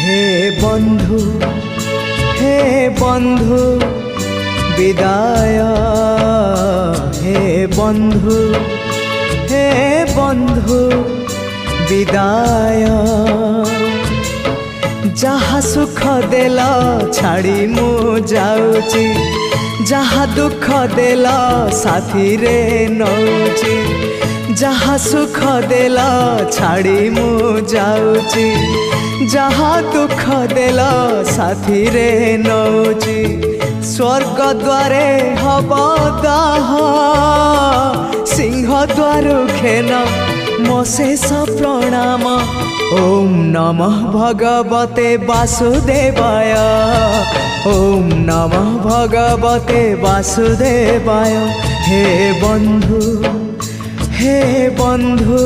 হে বন্ধু, হে বন্ধু বিদায়, হে বন্ধু, হে বন্ধু বিদায়। যাহা সুখ দেল ছাড়ি মু যাউছি, যাহা দুঃখ দেল সাথীরে নৌছি। যাহা সুখ দেল ছাড়ি মু যাউছি, যাহা দুঃখ দেল সাথীরে নৌছি। স্বর্গ দ্বারে হব দাহ, সিংহ দ্বারু ঘেন মো শেষ প্রণাম। ওম নমঃ ভগবতে বাসুদেবায়, ওম নমঃ ভগবতে বাসুদেবায়। হে বন্ধু, হে বন্ধু